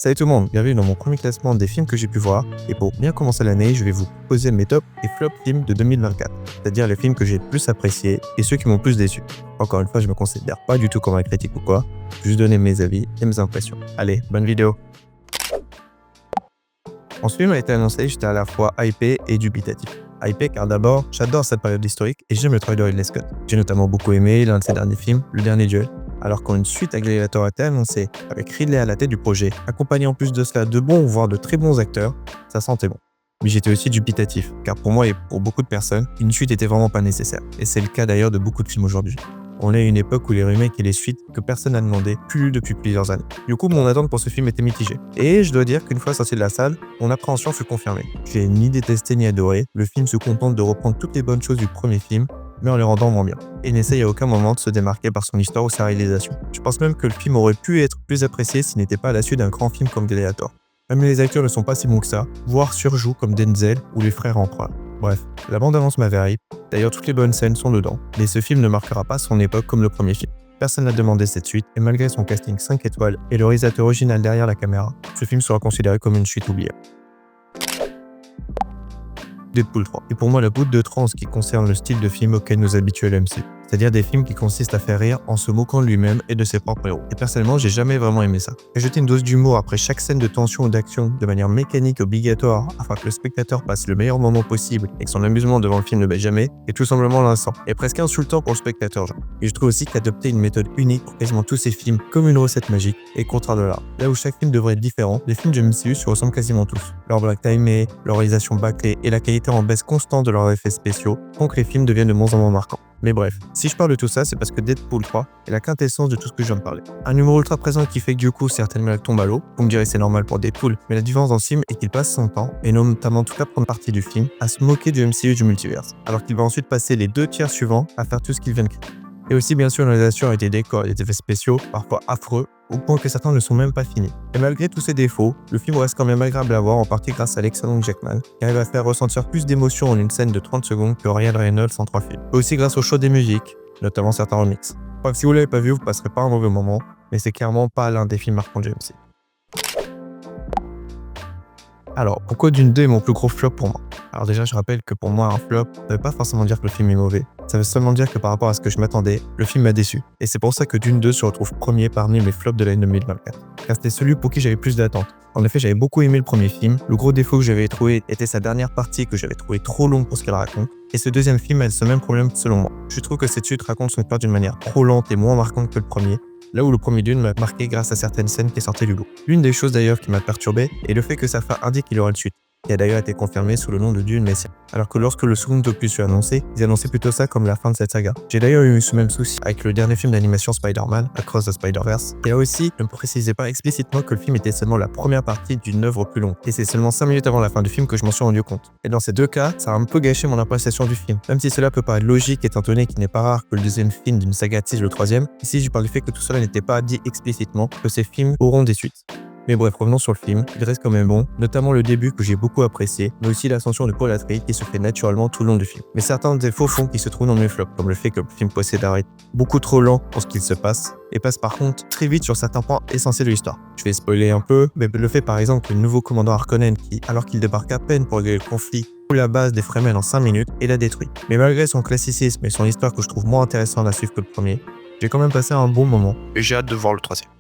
Salut tout le monde, bienvenue dans mon premier classement des films que j'ai pu voir. Et pour bien commencer l'année, je vais vous proposer mes tops et flops films de 2024. C'est-à-dire les films que j'ai le plus appréciés et ceux qui m'ont le plus déçu. Encore une fois, je me considère pas du tout comme un critique ou quoi. Je vais juste donner mes avis et mes impressions. Allez, bonne vidéo. Quand ce film a été annoncé, j'étais à la fois hypé et dubitatif. Hypé car d'abord, j'adore cette période historique et j'aime le travail de Ridley Scott. J'ai notamment beaucoup aimé l'un de ses derniers films, Le Dernier Duel. Alors quand une suite à Gladiator a été annoncée, avec Ridley à la tête du projet, accompagné en plus de cela de bons voire de très bons acteurs, ça sentait bon. Mais j'étais aussi dubitatif, car pour moi et pour beaucoup de personnes, une suite était vraiment pas nécessaire. Et c'est le cas d'ailleurs de beaucoup de films aujourd'hui. On est à une époque où les remakes et les suites que personne n'a demandé plus depuis plusieurs années. Du coup, mon attente pour ce film était mitigée. Et je dois dire qu'une fois sorti de la salle, mon appréhension fut confirmée. J'ai ni détesté ni adoré, le film se contente de reprendre toutes les bonnes choses du premier film, mais en les rendant moins bien. Et n'essaye à aucun moment de se démarquer par son histoire ou sa réalisation. Je pense même que le film aurait pu être plus apprécié s'il n'était pas à la suite d'un grand film comme Gladiator. Même les acteurs ne sont pas si bons que ça, voire surjouent comme Denzel ou les frères Empereur. Bref, la bande-annonce m'avait hype, d'ailleurs toutes les bonnes scènes sont dedans, mais ce film ne marquera pas son époque comme le premier film. Personne n'a demandé cette suite, et malgré son casting 5 étoiles et le réalisateur original derrière la caméra, ce film sera considéré comme une suite oubliée. Deadpool 3 est pour moi la goutte de trans qui concerne le style de film auquel nous habitue l'MCU. C'est-à-dire des films qui consistent à faire rire en se moquant de lui-même et de ses propres héros. Et personnellement, j'ai jamais vraiment aimé ça. Ajouter une dose d'humour après chaque scène de tension ou d'action de manière mécanique obligatoire afin que le spectateur passe le meilleur moment possible et que son amusement devant le film ne baisse jamais est tout simplement lassant et presque insultant pour le spectateur. Et je trouve aussi qu'adopter une méthode unique pour quasiment tous ces films comme une recette magique est contraire de l'art. Là où chaque film devrait être différent, les films de MCU se ressemblent quasiment tous. Leur blague timée, leur réalisation bâclée et la qualité en baisse constante de leurs effets spéciaux font que les films deviennent de moins en moins marquants. Mais bref, si je parle de tout ça, c'est parce que Deadpool 3 est la quintessence de tout ce que je viens de parler. Un humour ultra présent qui fait que du coup certaines blagues tombent à l'eau. Vous me direz c'est normal pour Deadpool, mais la différence dans ce film est qu'il passe son temps, et notamment toute la première partie du film, à se moquer du MCU du multiverse, alors qu'il va ensuite passer les 2 tiers suivants à faire tout ce qu'il vient de créer. Et aussi bien sûr une réalisation avec des décors et des effets spéciaux, parfois affreux, au point que certains ne sont même pas finis. Et malgré tous ces défauts, le film reste quand même agréable à voir en partie grâce à l'excellent Jackman, qui arrive à faire ressentir plus d'émotions en une scène de 30 secondes que Ryan Reynolds en 3 films. Et aussi grâce au choix des musiques, notamment certains remixes. Bref, si vous l'avez pas vu, vous passerez pas un mauvais moment, mais c'est clairement pas l'un des films marquants de MC. Alors, pourquoi Dune 2 est mon plus gros flop pour moi? Alors déjà, je rappelle que pour moi, un flop, ça veut pas forcément dire que le film est mauvais. Ça veut seulement dire que par rapport à ce que je m'attendais, le film m'a déçu. Et c'est pour ça que Dune 2 se retrouve premier parmi mes flops de l'année 2024. Car c'était celui pour qui j'avais plus d'attentes. En effet, j'avais beaucoup aimé le premier film. Le gros défaut que j'avais trouvé était sa dernière partie que j'avais trouvé trop longue pour ce qu'elle raconte. Et ce deuxième film a ce même problème selon moi. Je trouve que cette suite raconte son histoire d'une manière trop lente et moins marquante que le premier. Là où le premier Dune m'a marqué grâce à certaines scènes qui sortaient du lot. L'une des choses d'ailleurs qui m'a perturbé est le fait que sa fin indique qu'il y aura une suite, qui a d'ailleurs été confirmée sous le nom de Dune Messiah. Alors que lorsque le second opus fut annoncé, ils annonçaient plutôt ça comme la fin de cette saga. J'ai d'ailleurs eu ce même souci avec le dernier film d'animation Spider-Man, Across the Spider-Verse, et là aussi, ne précisait pas explicitement que le film était seulement la première partie d'une œuvre plus longue. Et c'est seulement 5 minutes avant la fin du film que je m'en suis rendu compte. Et dans ces deux cas, ça a un peu gâché mon appréciation du film. Même si cela peut paraître logique étant donné qu'il n'est pas rare que le deuxième film d'une saga tisse le troisième, ici je parle du fait que tout cela n'était pas dit explicitement que ces films auront des suites. Mais bref, revenons sur le film, il reste quand même bon, notamment le début que j'ai beaucoup apprécié, mais aussi l'ascension de Paul Atreides qui se fait naturellement tout le long du film. Mais certains défauts font qui se trouvent dans mes flops, comme le fait que le film possède un rythme beaucoup trop lent pour ce qu'il se passe, et passe par contre très vite sur certains points essentiels de l'histoire. Je vais spoiler un peu, mais le fait par exemple que le nouveau commandant Harkonnen qui, alors qu'il débarque à peine pour régler le conflit, trouve la base des Fremen en 5 minutes et la détruit. Mais malgré son classicisme et son histoire que je trouve moins intéressante à suivre que le premier, j'ai quand même passé un bon moment, et j'ai hâte de voir le troisième.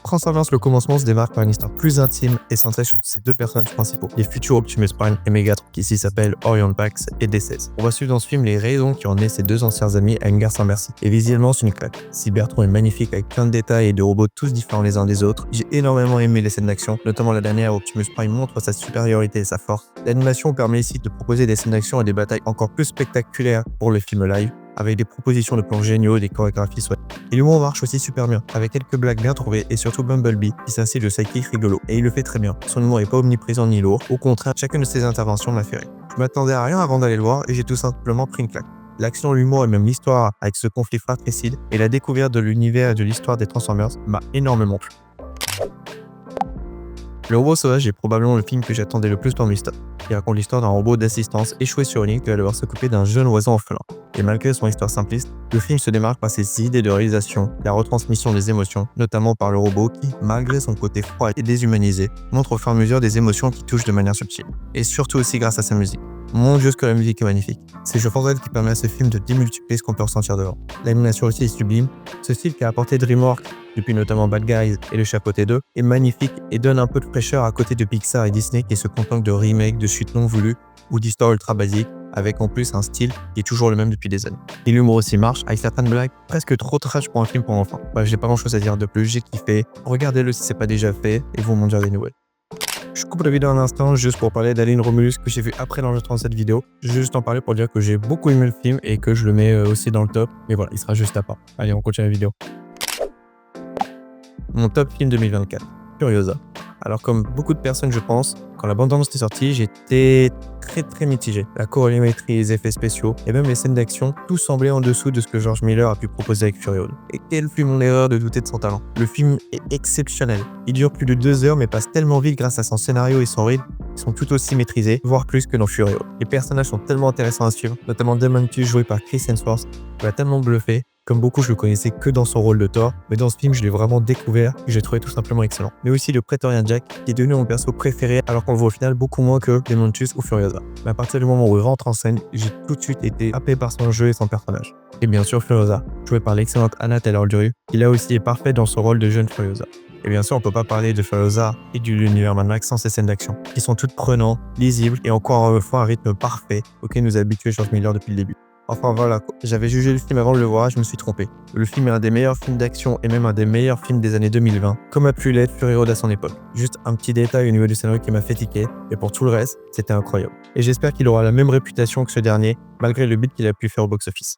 Transformers, le commencement se démarque par une histoire plus intime et centrée sur ces 2 personnages principaux, les futurs Optimus Prime et Megatron, qui ici s'appellent Orion Pax et D16. On va suivre dans ce film les raisons qui ont amené ces 2 anciens amis à une guerre sans merci. Et visuellement, c'est une claque. Cybertron est magnifique avec plein de détails et de robots tous différents les uns des autres. J'ai énormément aimé les scènes d'action, notamment la dernière où Optimus Prime montre sa supériorité et sa force. L'animation permet ici de proposer des scènes d'action et des batailles encore plus spectaculaires pour les films live, avec des propositions de plans géniaux, des chorégraphies soignées. Et l'humour marche aussi super bien, avec quelques blagues bien trouvées et surtout Bumblebee qui s'inscrit de sidekick rigolo. Et il le fait très bien. Son humour est pas omniprésent ni lourd, au contraire, chacune de ses interventions m'a fait rire. Je m'attendais à rien avant d'aller le voir et j'ai tout simplement pris une claque. L'action, l'humour et même l'histoire avec ce conflit fratricide et la découverte de l'univers et de l'histoire des Transformers m'a énormément plu. Le Robot Sauvage est probablement le film que j'attendais le plus parmi les stars. Il raconte l'histoire d'un robot d'assistance échoué sur une île qui va devoir s'occuper d'un jeune oiseau orphelin. Et malgré son histoire simpliste, le film se démarque par ses idées de réalisation, la retransmission des émotions, notamment par le robot qui, malgré son côté froid et déshumanisé, montre au fur et à mesure des émotions qui touchent de manière subtile. Et surtout aussi grâce à sa musique. Mon Dieu, ce que la musique est magnifique. C'est je pense qui permet à ce film de démultiplier ce qu'on peut ressentir devant. L'animation aussi est sublime. Ce style qui a apporté DreamWorks, depuis notamment Bad Guys et Le Chapeauté 2, est magnifique et donne un peu de fraîcheur à côté de Pixar et Disney qui se contentent de remakes, de suites non voulues ou d'histoires ultra basiques, avec en plus un style qui est toujours le même depuis des années. Et l'humour aussi marche, avec certaines blagues presque trop trash pour un film pour enfants. Bref, j'ai pas grand chose à dire de plus, j'ai kiffé. Regardez-le si c'est pas déjà fait et vous m'en direz des nouvelles. Je coupe la vidéo un instant juste pour parler d'Alien Romulus que j'ai vu après l'enregistrement de cette vidéo. Je vais juste en parler pour dire que j'ai beaucoup aimé le film et que je le mets aussi dans le top. Mais voilà, il sera juste à part. Allez, on continue la vidéo. Mon top film 2024, Furiosa. Alors comme beaucoup de personnes je pense, quand la bande-annonce est sortie, j'étais très mitigé. La colorimétrie, les effets spéciaux et même les scènes d'action, tout semblait en dessous de ce que George Miller a pu proposer avec Fury Road. Et quelle fut mon erreur de douter de son talent. Le film est exceptionnel. Il dure plus de 2 heures mais passe tellement vite grâce à son scénario et son rythme, ils sont tout aussi maîtrisés, voire plus que dans Fury Road. Les personnages sont tellement intéressants à suivre, notamment Dementus joué par Chris Hemsworth, qui m'a tellement bluffé. Comme beaucoup, je le connaissais que dans son rôle de Thor, mais dans ce film, je l'ai vraiment découvert et j'ai trouvé tout simplement excellent. Mais aussi le Praetorian Jack, qui est devenu mon perso préféré, alors qu'on le voit au final beaucoup moins que Dementus ou Furiosa. Mais à partir du moment où il rentre en scène, j'ai tout de suite été happé par son jeu et son personnage. Et bien sûr, Furiosa, joué par l'excellente Anna Taylor-Joy, qui là aussi est parfaite dans son rôle de jeune Furiosa. Et bien sûr, on peut pas parler de Furiosa et de l'univers Mad Max sans ces scènes d'action, qui sont toutes prenantes, lisibles et encore une fois un rythme parfait auquel nous a habitué George Miller depuis le début. Enfin voilà, j'avais jugé le film avant de le voir, je me suis trompé. Le film est un des meilleurs films d'action et même un des meilleurs films des années 2020, comme a pu l'être Fury Road à son époque. Juste un petit détail au niveau du scénario qui m'a fait tiquer, et pour tout le reste, c'était incroyable. Et j'espère qu'il aura la même réputation que ce dernier, malgré le beat qu'il a pu faire au box-office.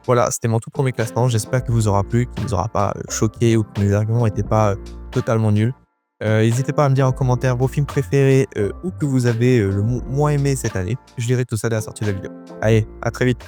Voilà, c'était mon tout premier classement, j'espère qu'il vous aura plu, qu'il ne vous aura pas choqué ou que mes arguments n'étaient pas totalement nuls. N'hésitez pas à me dire en commentaire vos films préférés ou que vous avez le moins aimé cette année. Je lirai tout ça dès la sortie de la vidéo. Allez, à très vite.